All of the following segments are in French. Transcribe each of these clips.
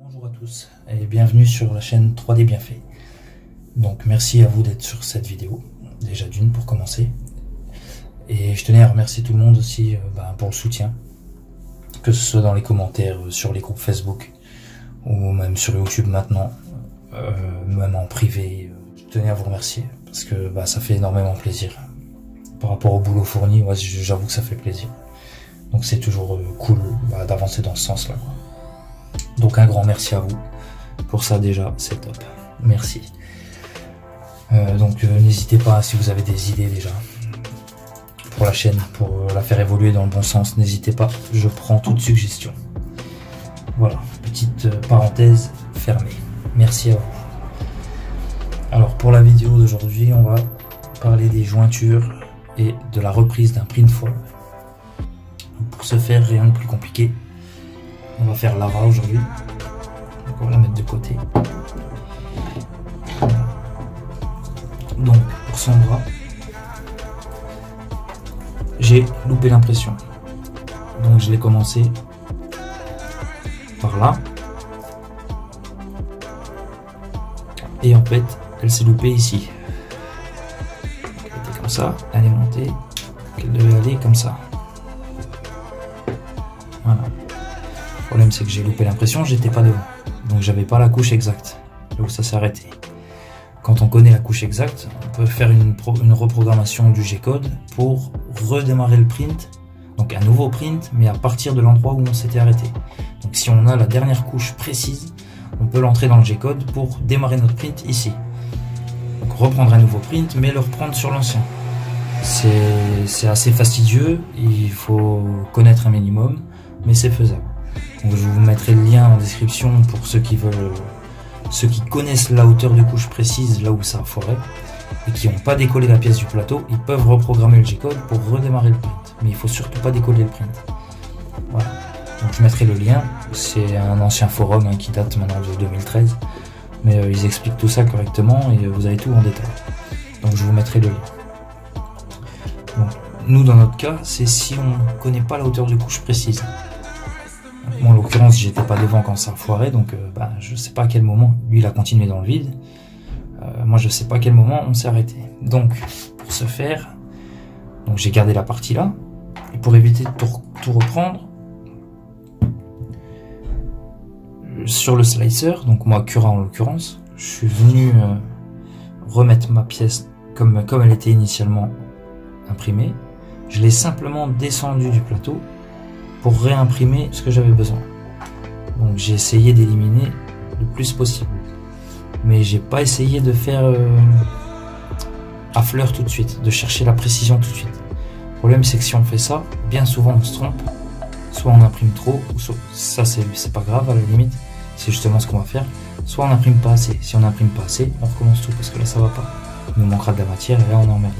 Bonjour à tous et bienvenue sur la chaîne 3D Bienfait. Donc merci à vous d'être sur cette vidéo, déjà d'une pour commencer. Et je tenais à remercier tout le monde aussi pour le soutien, que ce soit dans les commentaires, sur les groupes Facebook ou même sur YouTube maintenant, même en privé. Je tenais à vous remercier parce que ça fait énormément plaisir. Par rapport au boulot fourni, j'avoue que ça fait plaisir. Donc c'est toujours cool d'avancer dans ce sens-là. Donc un grand merci à vous. Pour ça déjà, c'est top. Merci. N'hésitez pas, si vous avez des idées déjà pour la chaîne, pour la faire évoluer dans le bon sens, n'hésitez pas, je prends toute suggestion. Voilà, petite parenthèse fermée. Merci à vous. Alors pour la vidéo d'aujourd'hui, on va parler des jointures et de la reprise d'un printfall. Pour ce faire, rien de plus compliqué. On va faire Lara aujourd'hui. Donc on va la mettre de côté. Voilà. Donc pour son bras, j'ai loupé l'impression. Donc je l'ai commencé par là. Et en fait, elle s'est loupée ici. Elle était comme ça, elle est montée. Elle devait aller comme ça. Voilà. Le problème c'est que j'ai loupé l'impression, j'étais pas devant. Donc j'avais pas la couche exacte. Donc ça s'est arrêté. Quand on connaît la couche exacte, on peut faire une reprogrammation du G-code pour redémarrer le print. Donc un nouveau print, mais à partir de l'endroit où on s'était arrêté. Donc si on a la dernière couche précise, on peut l'entrer dans le G-code pour démarrer notre print ici. Donc reprendre un nouveau print, mais le reprendre sur l'ancien. C'est assez fastidieux, il faut connaître un minimum, mais c'est faisable. Donc je vous mettrai le lien en description pour ceux qui connaissent la hauteur de couche précise là où ça a foiré et qui n'ont pas décollé la pièce du plateau, ils peuvent reprogrammer le G-code pour redémarrer le print. Mais il faut surtout pas décoller le print. Voilà. Donc je mettrai le lien, c'est un ancien forum qui date maintenant de 2013, mais ils expliquent tout ça correctement et vous avez tout en détail. Donc je vous mettrai le lien. Donc, nous dans notre cas, c'est si on ne connaît pas la hauteur de couche précise. Moi en l'occurrence j'étais pas devant quand ça a foiré, donc je sais pas à quel moment, lui il a continué dans le vide, moi je sais pas à quel moment on s'est arrêté. Donc pour ce faire, j'ai gardé la partie là, et pour éviter de tout reprendre, sur le slicer, donc moi Cura en l'occurrence, je suis venu remettre ma pièce comme elle était initialement imprimée, je l'ai simplement descendu du plateau pour réimprimer ce que j'avais besoin. Donc j'ai essayé d'éliminer le plus possible. Mais j'ai pas essayé de faire à fleur tout de suite, de chercher la précision tout de suite. Le problème c'est que si on fait ça, bien souvent on se trompe. Soit on imprime trop, ou soit, ça c'est pas grave à la limite, c'est justement ce qu'on va faire. Soit on imprime pas assez. Si on n'imprime pas assez, on recommence tout parce que là ça va pas. Il nous manquera de la matière et là on est emmerdé.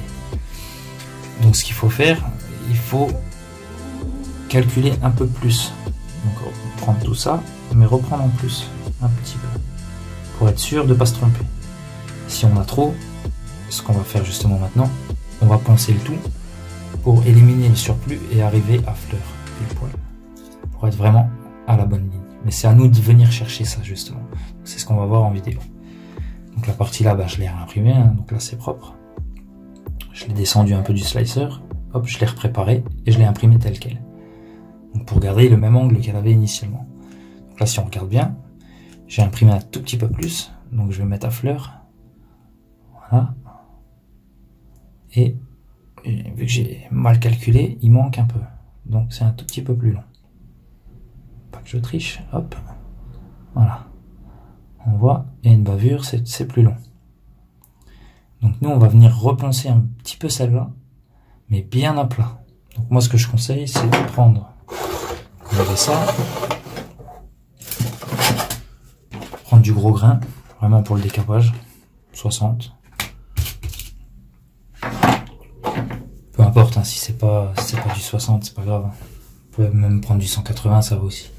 Donc ce qu'il faut faire, il faut calculer un peu plus. Donc prendre tout ça, mais reprendre en plus un petit peu pour être sûr de ne pas se tromper. Si on a trop, ce qu'on va faire justement maintenant, on va poncer le tout pour éliminer le surplus et arriver à fleur pile poil pour être vraiment à la bonne ligne. Mais c'est à nous de venir chercher ça justement. C'est ce qu'on va voir en vidéo. Donc la partie là, je l'ai réimprimée, donc là c'est propre. Je l'ai descendu un peu du slicer, hop, je l'ai repréparé et je l'ai imprimé tel quel. Donc pour garder le même angle qu'elle avait initialement. Donc là si on regarde bien, j'ai imprimé un tout petit peu plus, donc je vais mettre à fleur. Voilà. Et vu que j'ai mal calculé, il manque un peu. Donc c'est un tout petit peu plus long. Pas que je triche, hop. Voilà. On voit, il y a une bavure, c'est plus long. Donc nous on va venir reponcer un petit peu celle-là, mais bien à plat. Donc moi ce que je conseille c'est de prendre, on avait ça, prendre du gros grain, vraiment pour le décapage, 60. Peu importe si c'est pas du 60, c'est pas grave. Vous pouvez même prendre du 180, ça va aussi.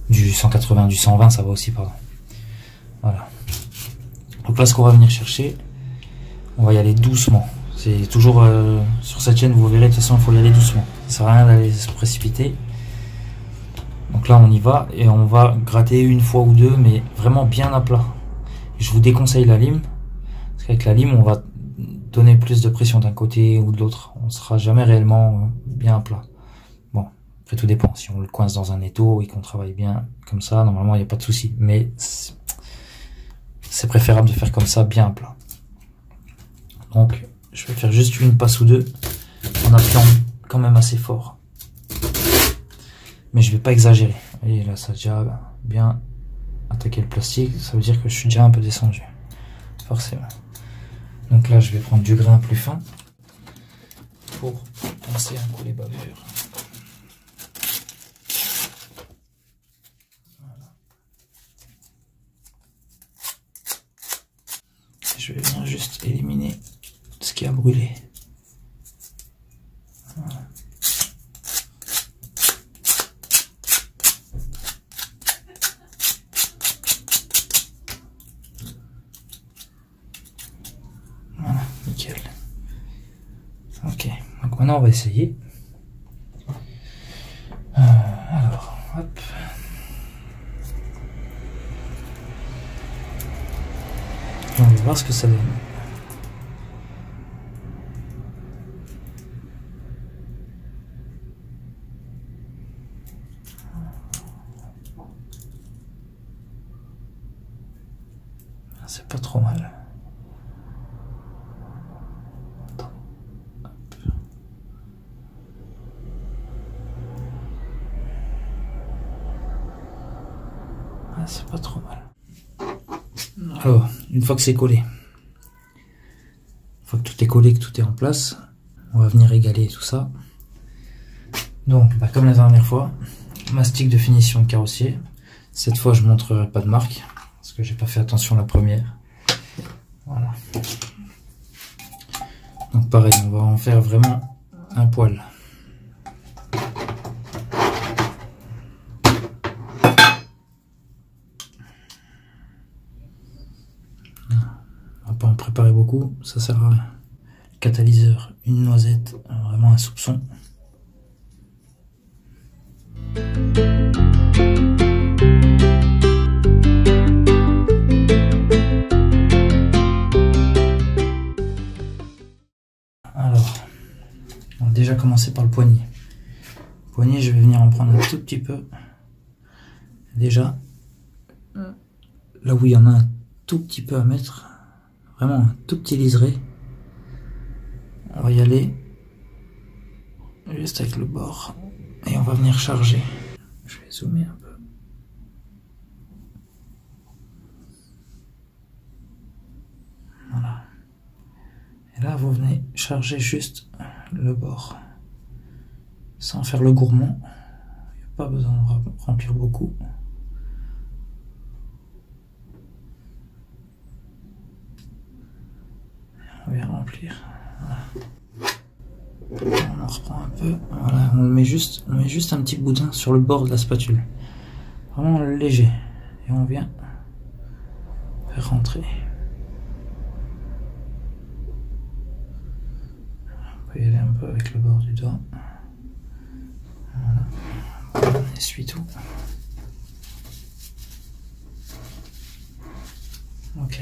Du 180, du 120, ça va aussi, pardon. Voilà. Donc là ce qu'on va venir chercher, on va y aller doucement. C'est toujours sur cette chaîne, vous verrez, de toute façon il faut y aller doucement. Ça sert à rien d'aller se précipiter. Donc là on y va et on va gratter une fois ou deux, mais vraiment bien à plat. Je vous déconseille la lime, parce qu'avec la lime on va donner plus de pression d'un côté ou de l'autre. On sera jamais réellement bien à plat. Bon, après tout dépend. Si on le coince dans un étau et qu'on travaille bien comme ça, normalement il n'y a pas de souci. Mais c'est préférable de faire comme ça, bien à plat. Donc je vais faire juste une passe ou deux en appuyant quand même assez fort. Mais je vais pas exagérer. Vous voyez là, ça a déjà bien attaqué le plastique. Ça veut dire que je suis déjà un peu descendu. Forcément. Donc là, je vais prendre du grain plus fin pour poncer un coup les bavures. Voilà. Et je vais venir juste éliminer ce qui a brûlé. Voilà. Voilà, nickel. Ok, donc maintenant on va essayer. Alors, hop. On va voir ce que ça donne. C'est pas trop mal. Attends. Hop. Ah, c'est pas trop mal. Alors, une fois que c'est collé, une fois que tout est collé, que tout est en place, on va venir égaler tout ça. Donc, comme la dernière fois, mastic de finition carrossier. Cette fois, je ne montrerai pas de marque, parce que j'ai pas fait attention la première. Voilà. Donc pareil, on va en faire vraiment un poil. On va pas en préparer beaucoup, ça sert à rien. Catalyseur, une noisette, vraiment un soupçon. On va déjà commencer par le poignet. Le poignet, je vais venir en prendre un tout petit peu. Déjà, là où il y en a un tout petit peu à mettre, vraiment un tout petit liseré, on va y aller juste avec le bord et on va venir charger. Je vais zoomer un peu. Voilà. Et là, vous venez charger juste le bord, sans faire le gourmand. Il n'y a pas besoin de remplir beaucoup. On vient remplir. Voilà. On en reprend un peu. Voilà, on met juste un petit boudin sur le bord de la spatule. Vraiment léger. Et on vient faire rentrer. On peut y aller un peu avec le bord du doigt. Voilà. On essuie tout. Ok.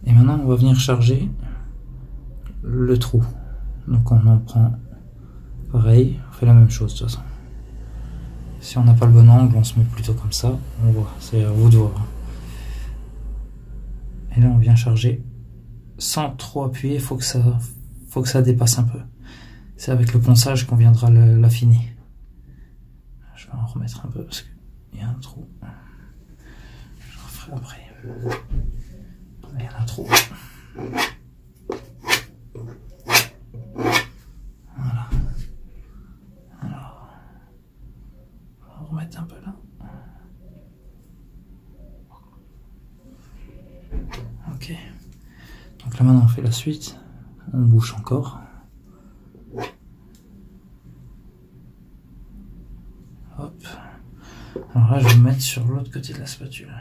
Et maintenant on va venir charger le trou. Donc on en prend pareil, on fait la même chose de toute façon. Si on n'a pas le bon angle, on se met plutôt comme ça, on voit, c'est à vous de voir. Et là on vient charger sans trop appuyer, faut que ça dépasse un peu. C'est avec le ponçage qu'on viendra l'affiner. Je vais en remettre un peu parce qu'il y a un trou. Je le referai après. Il y a un trou. Voilà. Alors, on va remettre un peu là. Ok. Donc là maintenant on fait la suite. On bouche encore. Hop. Alors là je vais me mettre sur l'autre côté de la spatule.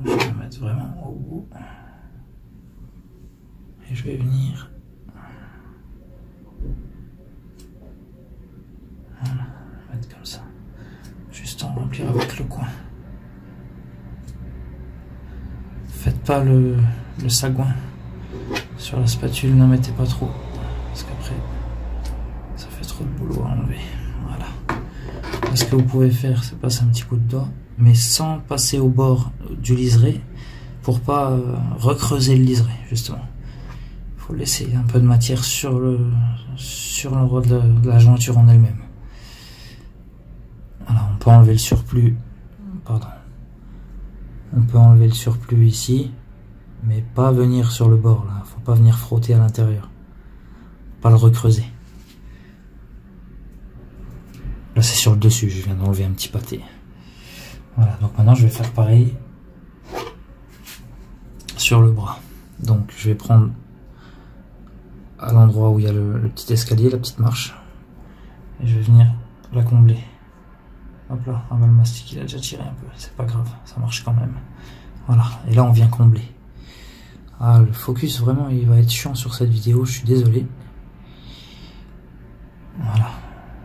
Je vais me mettre vraiment au bout. Et je vais venir mettre comme ça. Juste en remplir avec le coin. Faites pas le sagouin sur la spatule, n'en mettez pas trop. Parce qu'après, ça fait trop de boulot à enlever. Voilà. Ce que vous pouvez faire, c'est passer un petit coup de doigt, mais sans passer au bord du liseré, pour pas recreuser le liseré, justement. Il faut laisser un peu de matière sur l'endroit de la jointure en elle-même. Voilà, on peut enlever le surplus. Pardon. On peut enlever le surplus ici, mais pas venir sur le bord là. Faut pas venir frotter à l'intérieur. Pas le recreuser. Là c'est sur le dessus, je viens d'enlever un petit pâté. Voilà, donc maintenant je vais faire pareil sur le bras. Donc je vais prendre à l'endroit où il y a le petit escalier, la petite marche, et je vais venir la combler. Hop là, ah bah, le mastic il a déjà tiré un peu, c'est pas grave, ça marche quand même. Voilà, et là on vient combler. Ah, le focus vraiment il va être chiant sur cette vidéo, je suis désolé. Voilà,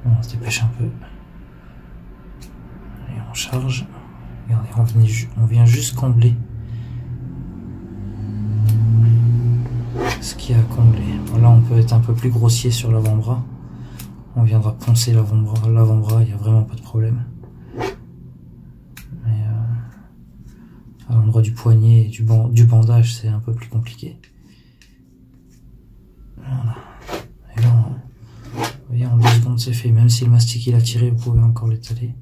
on se dépêche un peu. Et on charge. Regardez, on vient juste combler ce qu'il y a à combler. Là on peut être un peu plus grossier sur l'avant-bras. On viendra poncer l'avant-bras, il n'y a vraiment pas de problème. Mais à l'endroit du poignet et du bandage, c'est un peu plus compliqué. Voilà. Et là, vous voyez, en 2 secondes c'est fait. Même si le mastic il a tiré, vous pouvez encore l'étaler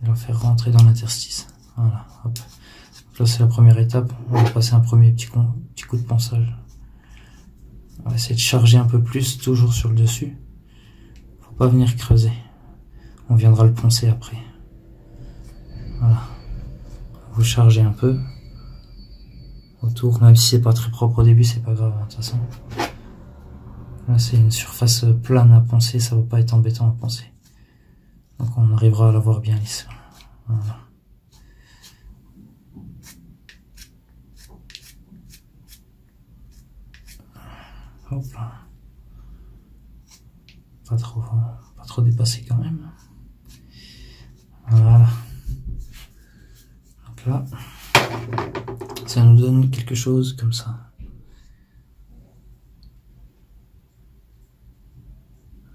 et le faire rentrer dans l'interstice. Voilà, hop. Donc là c'est la première étape. On va passer un premier petit coup de ponçage. On va essayer de charger un peu plus, toujours sur le dessus. Pas venir creuser, on viendra le poncer après. Voilà, vous chargez un peu autour, même si c'est pas très propre au début, c'est pas grave, hein, de toute façon. Là c'est une surface plane à poncer, ça va pas être embêtant à poncer, donc on arrivera à l'avoir bien lisse. Voilà. Hop là. Pas trop dépassé quand même. Voilà. Donc là, ça nous donne quelque chose comme ça.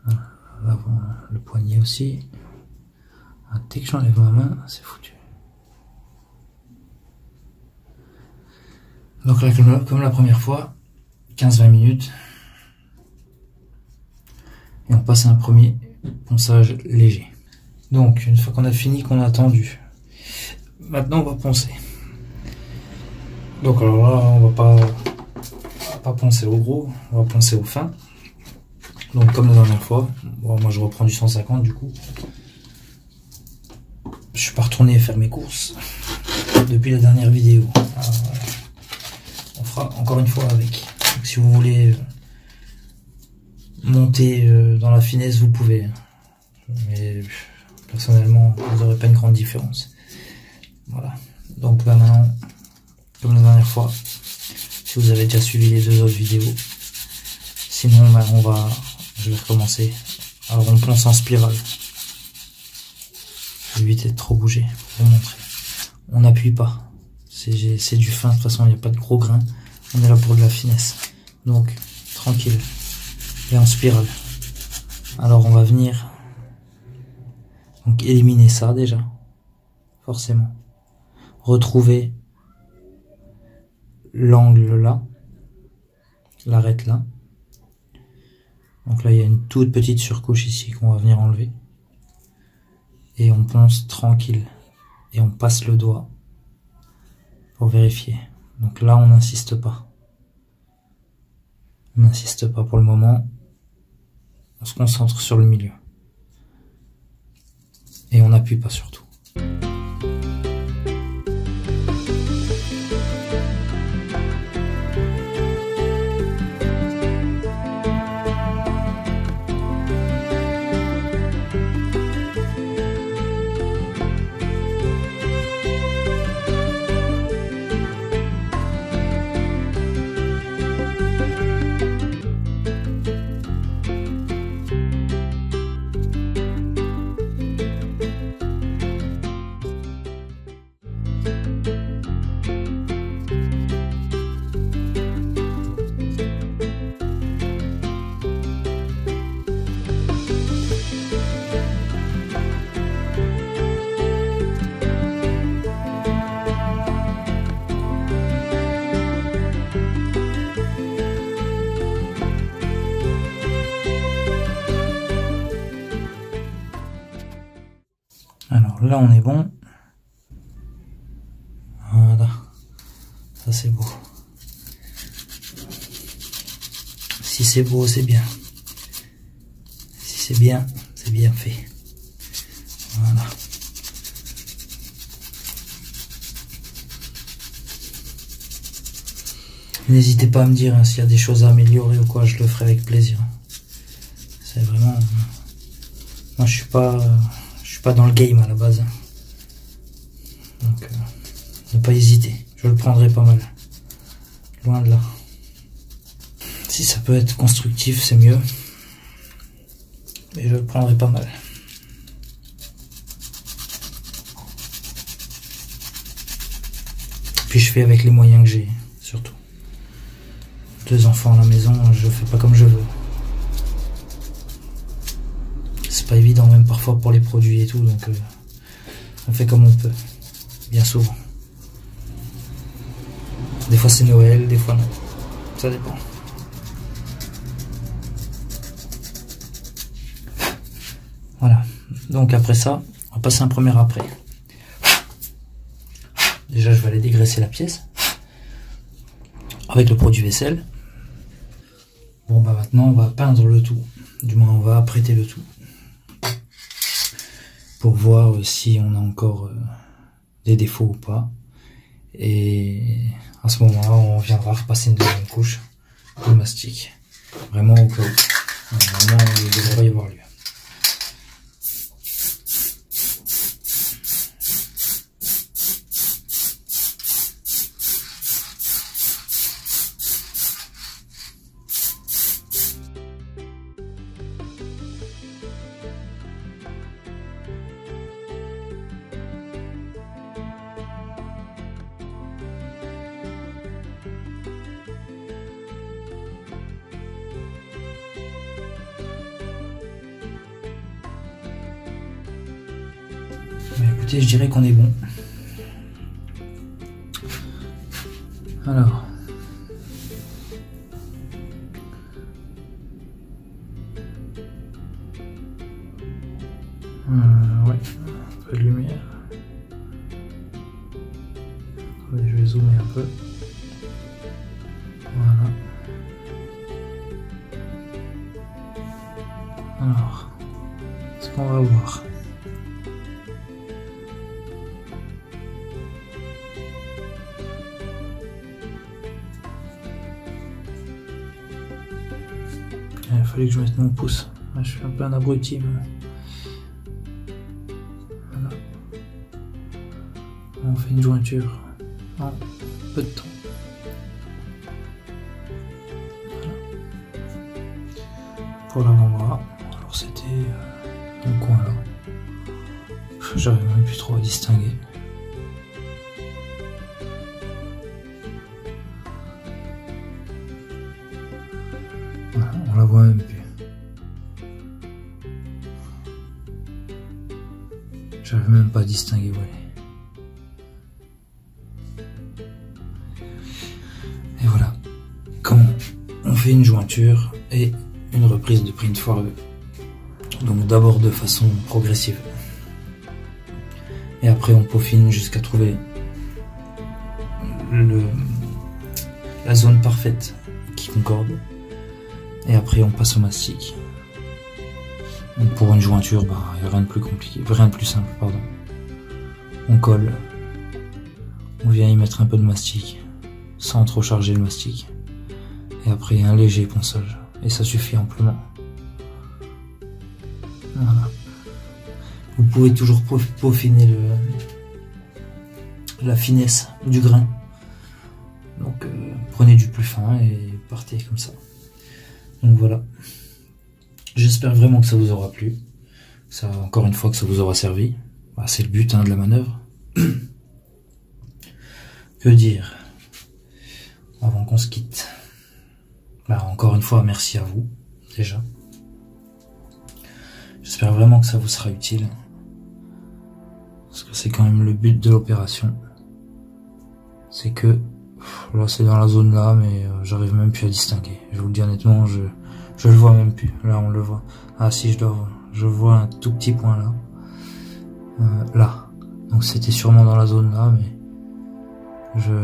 Voilà, le poignet aussi. Ah, dès que j'enlève ma main, c'est foutu. Donc là, comme la première fois, 15-20 minutes. Et on passe à un premier ponçage léger. Donc une fois qu'on a fini, qu'on a tendu, maintenant on va poncer. Donc alors là on va pas poncer au gros, on va poncer au fin. Donc comme la dernière fois, bon, moi je reprends du 150 du coup. Je suis pas retourné faire mes courses depuis la dernière vidéo. Alors, voilà. On fera encore une fois avec. Donc, si vous voulez monter dans la finesse, vous pouvez, mais personnellement vous n'aurez pas une grande différence. Voilà, donc là maintenant, comme la dernière fois, si vous avez déjà suivi les 2 autres vidéos, sinon ben, je vais recommencer. Alors on ponce en spirale, évitez de trop bouger pour vous montrer. On n'appuie pas, c'est du fin, de toute façon il n'y a pas de gros grains, on est là pour de la finesse, donc tranquille. Et en spirale. Alors on va venir donc éliminer ça déjà, forcément. Retrouver l'angle là, l'arête là. Donc là il y a une toute petite surcouche ici qu'on va venir enlever. Et on ponce tranquille. Et on passe le doigt pour vérifier. Donc là on n'insiste pas. On n'insiste pas pour le moment. On se concentre sur le milieu. Et on n'appuie pas surtout. Alors là on est bon. Voilà. Ça c'est beau. Si c'est beau, c'est bien. Si c'est bien fait. Voilà. N'hésitez pas à me dire hein, s'il y a des choses à améliorer ou quoi, je le ferai avec plaisir. C'est vraiment... Moi je suis pas dans le game à la base. Donc ne pas hésiter, je le prendrai pas mal. Loin de là. Si ça peut être constructif, c'est mieux. Mais je le prendrai pas mal. Puis je fais avec les moyens que j'ai, surtout. 2 enfants à la maison, je fais pas comme je veux. C'est pas évident même parfois pour les produits et tout, donc on fait comme on peut, bien souvent. Des fois c'est Noël, des fois non, ça dépend. Voilà, donc après ça, on va passer un premier après. Déjà je vais aller dégraisser la pièce avec le produit vaisselle. Bon bah maintenant on va peindre le tout, du moins on va apprêter le tout. Pour voir si on a encore des défauts ou pas. Et à ce moment-là, on viendra repasser une deuxième couche de mastic. Vraiment au cas où. Normalement, il devrait y avoir lieu. Mais écoutez, je dirais qu'on est bon. Alors. Ouais, un peu de lumière. Attendez, je vais zoomer un peu. Voilà. Alors, ce qu'on va voir. Il fallait que je mette mon pouce. Là, je suis un peu un abruti. Mais... Voilà. On fait une jointure en peu de temps. Voilà. Pour l'avant-bras, alors c'était dans le coin là. J'arrive même plus trop à distinguer. Voilà, on la voit même plus. J'arrive même pas à distinguer où elle est. Et voilà comment on fait une jointure et une reprise de print foireux. Donc d'abord de façon progressive. Et après on peaufine jusqu'à trouver la zone parfaite qui concorde. Et après on passe au mastic. Donc pour une jointure, il n'y a rien de plus compliqué, rien de plus simple, pardon. On colle, on vient y mettre un peu de mastic, sans trop charger le mastic. Et après un léger ponçage, et ça suffit amplement. Voilà. Vous pouvez toujours peaufiner la finesse du grain. Donc prenez du plus fin et partez comme ça. Donc voilà. J'espère vraiment que ça vous aura plu. Ça, encore une fois, que ça vous aura servi. Bah, c'est le but de la manœuvre. Que dire avant qu'on se quitte? Bah, encore une fois, merci à vous, déjà. J'espère vraiment que ça vous sera utile. Parce que c'est quand même le but de l'opération. C'est que... Là, c'est dans la zone là, mais j'arrive même plus à distinguer. Je vous le dis honnêtement, je le vois même plus. Là, on le voit. Ah si, je vois un tout petit point là. là. Donc c'était sûrement dans la zone là, mais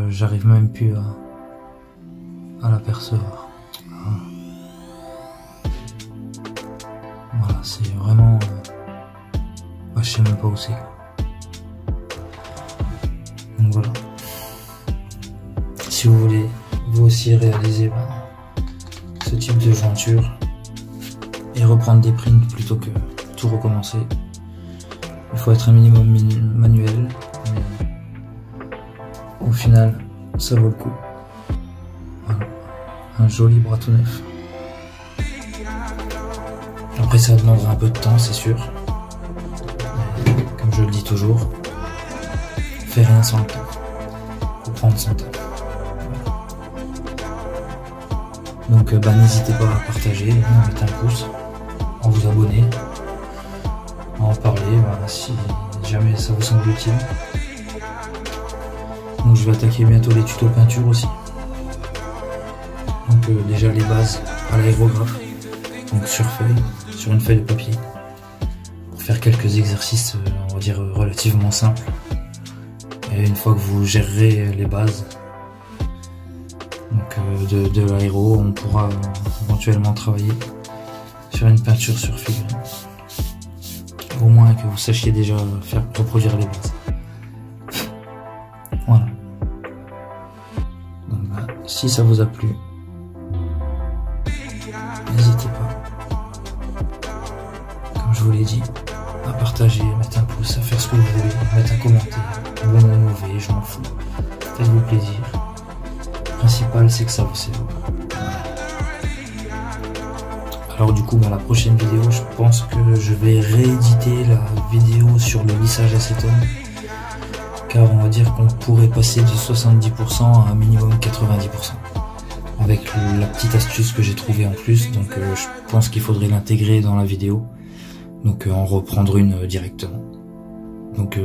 j'arrive même plus à l'apercevoir. Voilà, c'est vraiment... je sais même pas où c'est. Donc voilà. Si vous voulez vous aussi réaliser ce type de jointure et reprendre des prints plutôt que tout recommencer, il faut être un minimum manuel, mais au final ça vaut le coup. Voilà. Un joli bras tout neuf. Après ça demandera un peu de temps, c'est sûr. Mais, comme je le dis toujours, fais rien sans le temps. Faut prendre son temps. Donc n'hésitez pas à partager, à mettre un pouce, à vous abonner, à en parler, voilà, si jamais ça vous semble utile. Donc je vais attaquer bientôt les tutos peinture aussi. Donc déjà les bases à l'aérographe, donc sur une feuille de papier, pour faire quelques exercices, on va dire relativement simples. Et une fois que vous gérerez les bases donc de l'aéro, on pourra éventuellement travailler sur une peinture sur figurine. Au moins que vous sachiez déjà faire reproduire les bases. Voilà. Donc, si ça vous a plu, n'hésitez pas, comme je vous l'ai dit, à partager, à mettre un pouce, à faire ce que vous voulez, à mettre un commentaire, bon ou mauvais, je m'en fous. Faites-vous plaisir. Le principal, c'est que ça vous sert. Alors du coup, la prochaine vidéo, je pense que je vais rééditer la vidéo sur le lissage acétone, car on va dire qu'on pourrait passer de 70% à un minimum 90%, avec la petite astuce que j'ai trouvée en plus. Donc je pense qu'il faudrait l'intégrer dans la vidéo, donc en reprendre une directement. Donc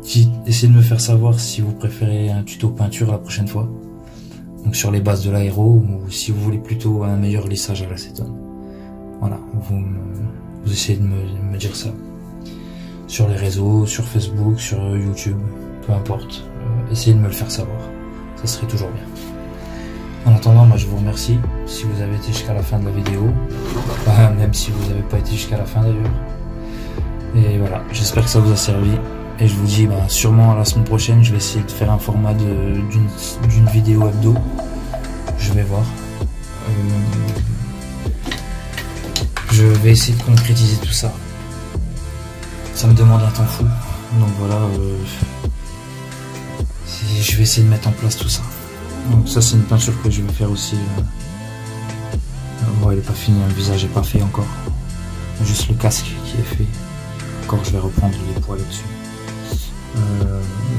essayez de me faire savoir si vous préférez un tuto peinture la prochaine fois, donc sur les bases de l'aéro, ou si vous voulez plutôt un meilleur lissage à l'acétone. Voilà, vous essayez de me dire ça sur les réseaux, sur Facebook, sur YouTube, peu importe. Essayez de me le faire savoir, ça serait toujours bien. En attendant, moi je vous remercie si vous avez été jusqu'à la fin de la vidéo, même si vous n'avez pas été jusqu'à la fin d'ailleurs. Et voilà, j'espère que ça vous a servi. Et je vous dis sûrement à la semaine prochaine, je vais essayer de faire un format d'une vidéo hebdo. Je vais voir. Je vais essayer de concrétiser tout ça. Ça me demande un temps fou. Donc voilà, je vais essayer de mettre en place tout ça. Donc ça c'est une peinture que je vais faire aussi. Bon, elle n'est pas finie, le visage n'est pas fait encore. Juste le casque qui est fait. Encore je vais reprendre les poils dessus.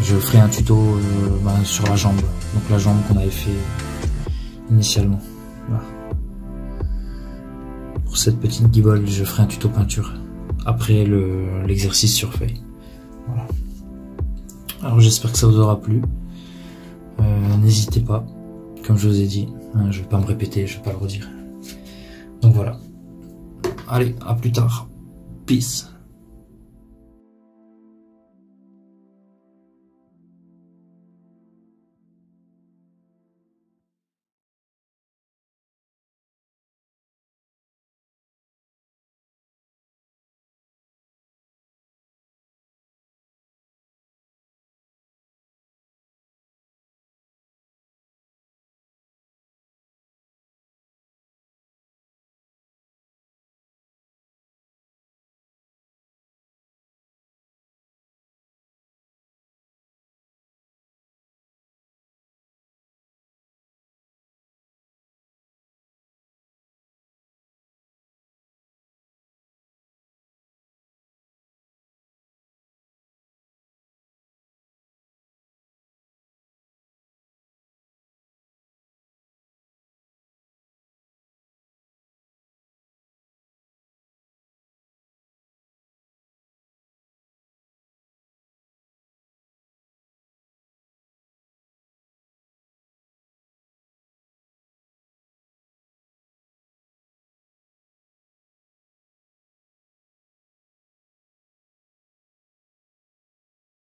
Je ferai un tuto sur la jambe, donc la jambe qu'on avait fait initialement. Voilà. Pour cette petite guibole, je ferai un tuto peinture après l'exercice sur feuille. Voilà. Alors j'espère que ça vous aura plu. N'hésitez pas, comme je vous ai dit, je vais pas me répéter, je vais pas le redire. Donc voilà. Allez, à plus tard. Peace.